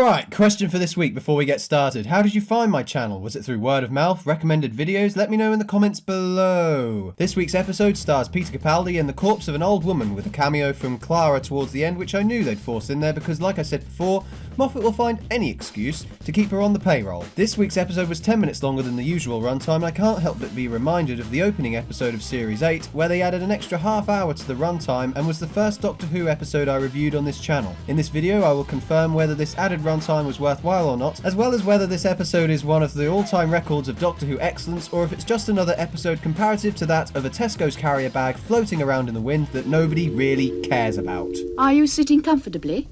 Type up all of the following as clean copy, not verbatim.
Alright, question for this week before we get started. How did you find my channel? Was it through word of mouth, recommended videos? Let me know in the comments below. This week's episode stars Peter Capaldi and the corpse of an old woman with a cameo from Clara towards the end, which I knew they'd force in there because, like I said before, Moffat will find any excuse to keep her on the payroll. This week's episode was 10 minutes longer than the usual runtime, and I can't help but be reminded of the opening episode of Series 8, where they added an extra half hour to the runtime and was the first Doctor Who episode I reviewed on this channel. In this video, I will confirm whether this added runtime was worthwhile or not, as well as whether this episode is one of the all-time records of Doctor Who excellence, or if it's just another episode comparative to that of a Tesco's carrier bag floating around in the wind that nobody really cares about. Are you sitting comfortably?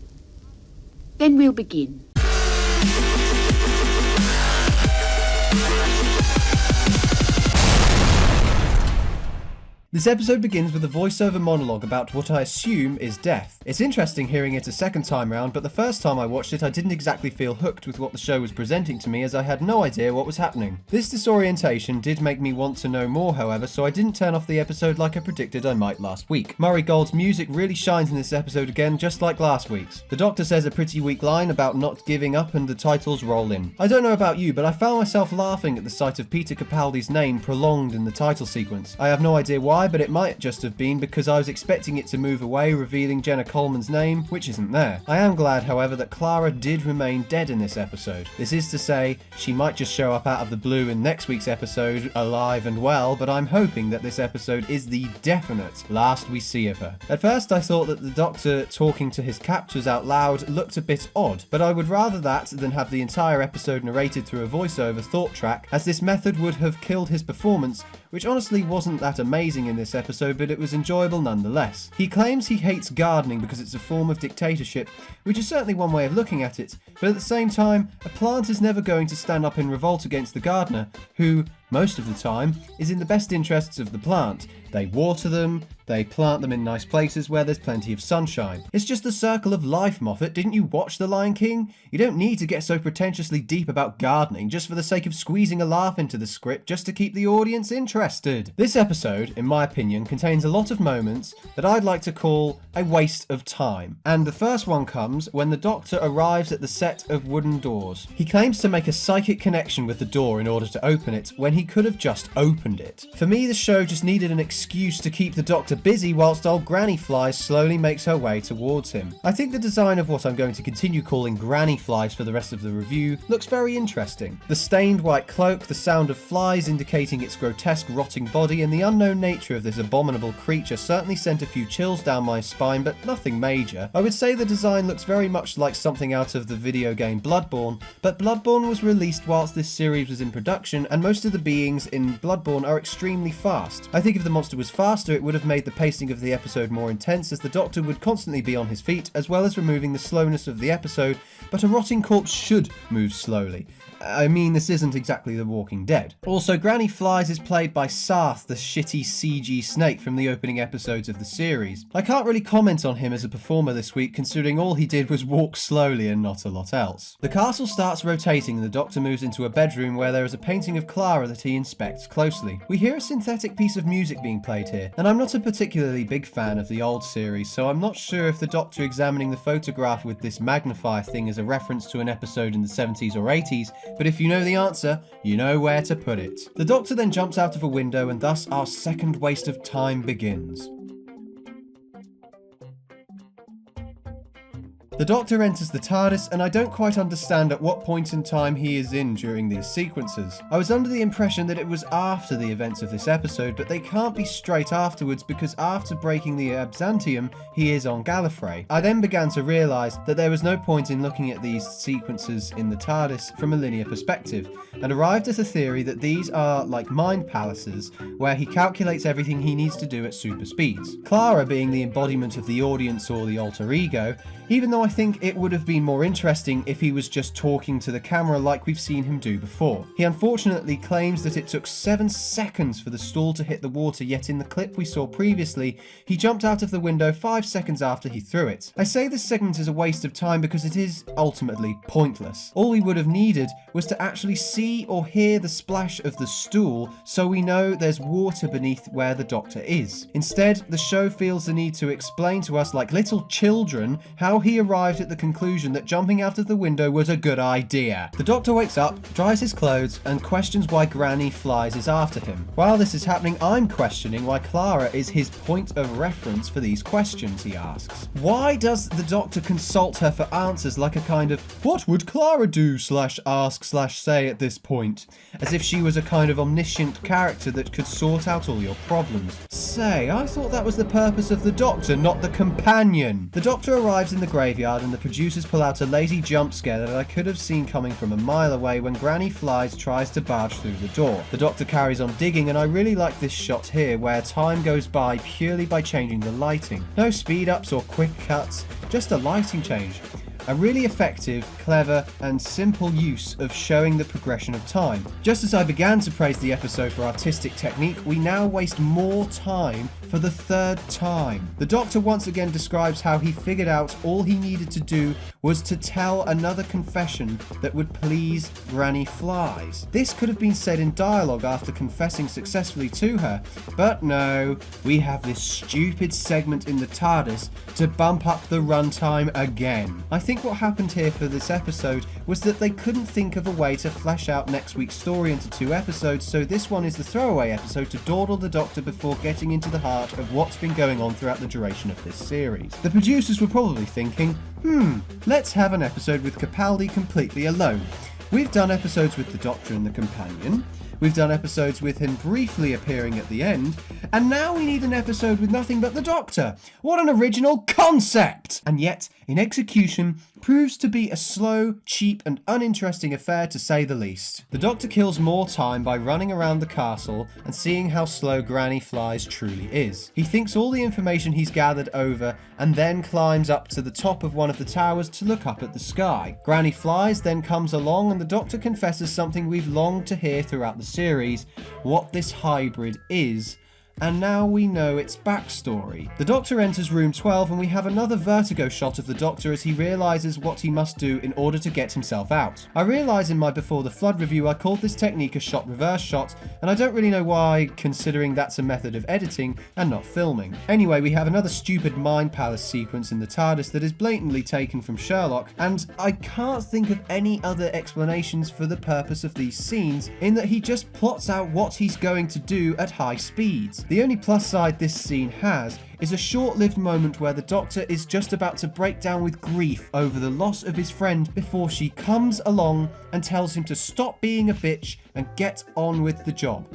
Then we'll begin. This episode begins with a voiceover monologue about what I assume is death. It's interesting hearing it a second time round, but the first time I watched it I didn't exactly feel hooked with what the show was presenting to me, as I had no idea what was happening. This disorientation did make me want to know more, however, so I didn't turn off the episode like I predicted I might last week. Murray Gold's music really shines in this episode again, just like last week's. The Doctor says a pretty weak line about not giving up and the titles roll in. I don't know about you, but I found myself laughing at the sight of Peter Capaldi's name prolonged in the title sequence. I have no idea why, but it might just have been because I was expecting it to move away, revealing Jenna Coleman's name, which isn't there. I am glad, however, that Clara did remain dead in this episode. This is to say, she might just show up out of the blue in next week's episode, alive and well, but I'm hoping that this episode is the definite last we see of her. At first I thought that the Doctor talking to his captors out loud looked a bit odd, but I would rather that than have the entire episode narrated through a voiceover thought track, as this method would have killed his performance, which honestly wasn't that amazing in this episode, but it was enjoyable nonetheless. He claims he hates gardening because it's a form of dictatorship, which is certainly one way of looking at it, but at the same time, a plant is never going to stand up in revolt against the gardener, who, most of the time, is in the best interests of the plant. They water them, they plant them in nice places where there's plenty of sunshine. It's just the circle of life, Moffat. Didn't you watch The Lion King? You don't need to get so pretentiously deep about gardening just for the sake of squeezing a laugh into the script just to keep the audience interested. This episode, in my opinion, contains a lot of moments that I'd like to call a waste of time. And the first one comes when the Doctor arrives at the set of wooden doors. He claims to make a psychic connection with the door in order to open it, when he could have just opened it. For me, the show just needed an excuse to keep the Doctor busy whilst old Granny Flies slowly makes her way towards him. I think the design of what I'm going to continue calling Granny Flies for the rest of the review looks very interesting. The stained white cloak, the sound of flies indicating its grotesque rotting body, and the unknown nature of this abominable creature certainly sent a few chills down my spine, but nothing major. I would say the design looks very much like something out of the video game Bloodborne, but Bloodborne was released whilst this series was in production, and most of the beings in Bloodborne are extremely fast. I think if the monster was faster, it would have made the pacing of the episode more intense, as the Doctor would constantly be on his feet, as well as removing the slowness of the episode, but a rotting corpse should move slowly. I mean, this isn't exactly The Walking Dead. Also, Granny Flies is played by Sarth, the shitty CG snake from the opening episodes of the series. I can't really comment on him as a performer this week, considering all he did was walk slowly and not a lot else. The castle starts rotating and the Doctor moves into a bedroom where there is a painting of Clara that he inspects closely. We hear a synthetic piece of music being played here, and I'm not a particularly big fan of the old series, so I'm not sure if the Doctor examining the photograph with this magnifier thing is a reference to an episode in the 70s or 80s, but if you know the answer, you know where to put it. The Doctor then jumps out of a window, and thus our second waste of time begins. The Doctor enters the TARDIS, and I don't quite understand at what point in time he is in during these sequences. I was under the impression that it was after the events of this episode, but they can't be straight afterwards, because after breaking the Absantium, he is on Gallifrey. I then began to realise that there was no point in looking at these sequences in the TARDIS from a linear perspective, and arrived at a theory that these are like mind palaces, where he calculates everything he needs to do at super speeds. Clara being the embodiment of the audience or the alter ego, even though I think it would have been more interesting if he was just talking to the camera like we've seen him do before. He unfortunately claims that it took 7 seconds for the stool to hit the water, yet in the clip we saw previously, he jumped out of the window 5 seconds after he threw it. I say this segment is a waste of time because it is ultimately pointless. All we would have needed was to actually see or hear the splash of the stool so we know there's water beneath where the Doctor is. Instead, the show feels the need to explain to us like little children how he arrived arrived at the conclusion that jumping out of the window was a good idea. The Doctor wakes up, dries his clothes, and questions why Granny Flies is after him. While this is happening, I'm questioning why Clara is his point of reference for these questions he asks. Why does the Doctor consult her for answers like a kind of, what would Clara do /ask/say at this point? As if she was a kind of omniscient character that could sort out all your problems. Say, I thought that was the purpose of the Doctor, not the companion. The Doctor arrives in the graveyard and the producers pull out a lazy jump scare that I could have seen coming from a mile away when Granny Flies tries to barge through the door. The Doctor carries on digging, and I really like this shot here where time goes by purely by changing the lighting. No speed ups or quick cuts, just a lighting change. A really effective, clever, and simple use of showing the progression of time. Just as I began to praise the episode for artistic technique, we now waste more time for the third time. The Doctor once again describes how he figured out all he needed to do was to tell another confession that would please Granny Flies. This could have been said in dialogue after confessing successfully to her, but no, we have this stupid segment in the TARDIS to bump up the runtime again. I think what happened here for this episode was that they couldn't think of a way to flesh out next week's story into 2 episodes, so this one is the throwaway episode to dawdle the Doctor before getting into the heart of what's been going on throughout the duration of this series. The producers were probably thinking, let's have an episode with Capaldi completely alone. We've done episodes with the Doctor and the Companion, we've done episodes with him briefly appearing at the end, and now we need an episode with nothing but the Doctor. What an original concept! And yet, in execution, proves to be a slow, cheap, and uninteresting affair to say the least. The Doctor kills more time by running around the castle and seeing how slow Granny Flies truly is. He thinks all the information he's gathered over and then climbs up to the top of one of the towers to look up at the sky. Granny Flies then comes along and the Doctor confesses something we've longed to hear throughout the series, what this hybrid is. And now we know its backstory. The Doctor enters room 12 and we have another vertigo shot of the Doctor as he realises what he must do in order to get himself out. I realise in my Before the Flood review I called this technique a shot reverse shot, and I don't really know why, considering that's a method of editing and not filming. Anyway, we have another stupid Mind Palace sequence in the TARDIS that is blatantly taken from Sherlock, and I can't think of any other explanations for the purpose of these scenes, in that he just plots out what he's going to do at high speeds. The only plus side this scene has is a short-lived moment where the Doctor is just about to break down with grief over the loss of his friend before she comes along and tells him to stop being a bitch and get on with the job.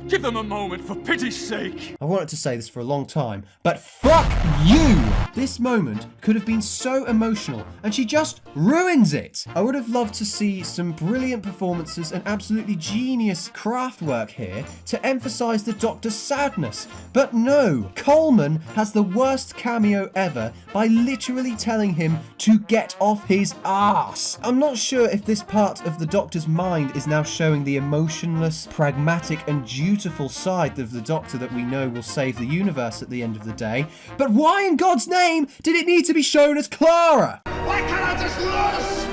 Give them a moment, for pity's sake! I wanted to say this for a long time, but fuck you! This moment could have been so emotional, and she just ruins it! I would have loved to see some brilliant performances and absolutely genius craft work here to emphasise the Doctor's sadness, but no! Coleman has the worst cameo ever by literally telling him to get off his ass. I'm not sure if this part of the Doctor's mind is now showing the emotionless, pragmatic and beautiful side of the Doctor that we know will save the universe at the end of the day, but why in God's name did it need to be shown as Clara? Why can't I just lose?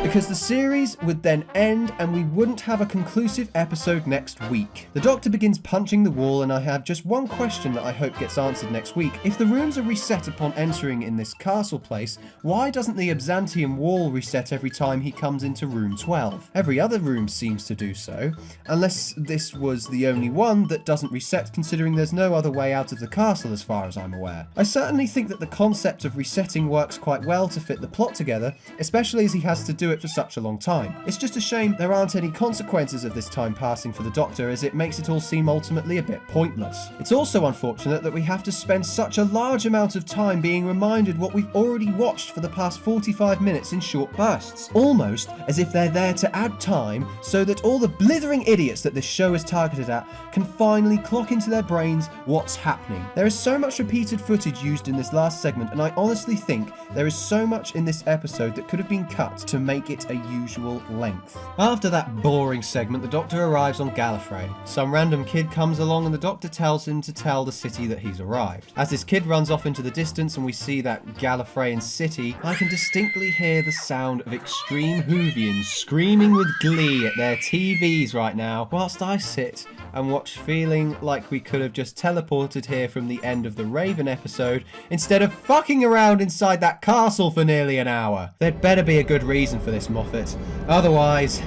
Because the series would then end and we wouldn't have a conclusive episode next week. The Doctor begins punching the wall and I have just one question that I hope gets answered next week. If the rooms are reset upon entering in this castle place, why doesn't the Byzantium wall reset every time he comes into room 12? Every other room seems to do so, unless this was the only one that doesn't reset, considering there's no other way out of the castle as far as I'm aware. I certainly think that the concept of resetting works quite well to fit the plot together, especially as he has to do it for such a long time. It's just a shame there aren't any consequences of this time passing for the Doctor, as it makes it all seem ultimately a bit pointless. It's also unfortunate that we have to spend such a large amount of time being reminded what we've already watched for the past 45 minutes in short bursts, almost as if they're there to add time so that all the blithering idiots that this show is targeted at can finally clock into their brains what's happening. There is so much repeated footage used in this last segment, and I honestly think there is so much in this episode that could have been cut to make it a usual length. After that boring segment, the Doctor arrives on Gallifrey. Some random kid comes along and the Doctor tells him to tell the city that he's arrived. As this kid runs off into the distance and we see that Gallifreyan city, I can distinctly hear the sound of extreme Whovians screaming with glee at their TVs right now, whilst I sit and watch feeling like we could have just teleported here from the end of the Raven episode instead of fucking around inside that castle for nearly an hour. There'd better be a good reason for this, Moffat. Otherwise,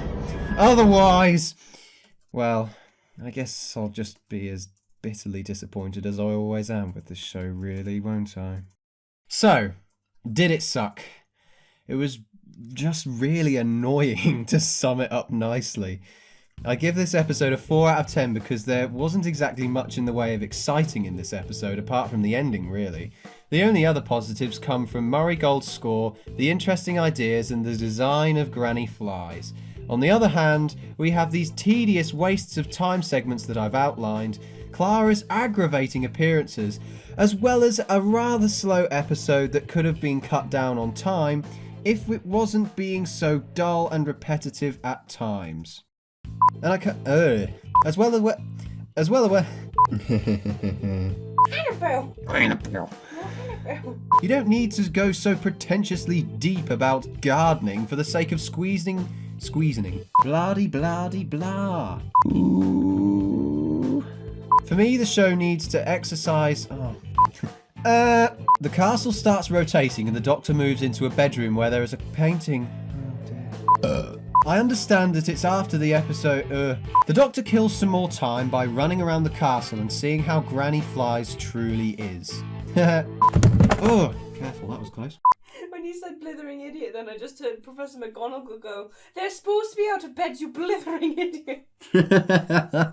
well, I guess I'll just be as bitterly disappointed as I always am with this show, really, won't I? So, did it suck? It was just really annoying, to sum it up nicely. I give this episode a 4 out of 10 because there wasn't exactly much in the way of exciting in this episode, apart from the ending, really. The only other positives come from Murray Gold's score, the interesting ideas, and the design of Granny Flies. On the other hand, we have these tedious wastes of time segments that I've outlined, Clara's aggravating appearances, as well as a rather slow episode that could have been cut down on time if it wasn't being so dull and repetitive at times. And I can as well as Annabelle. You don't need to go so pretentiously deep about gardening for the sake of squeezing. Blah-de blah-de blah. Ooh. For me, the show needs to exercise. The castle starts rotating and the Doctor moves into a bedroom where there is a painting. Oh dear. I understand that it's after the episode. The Doctor kills some more time by running around the castle and seeing how Granny Flies truly is. Oh, careful, that was close. When you said blithering idiot, then I just heard Professor McGonagall go, "They're supposed to be out of bed, you blithering idiot."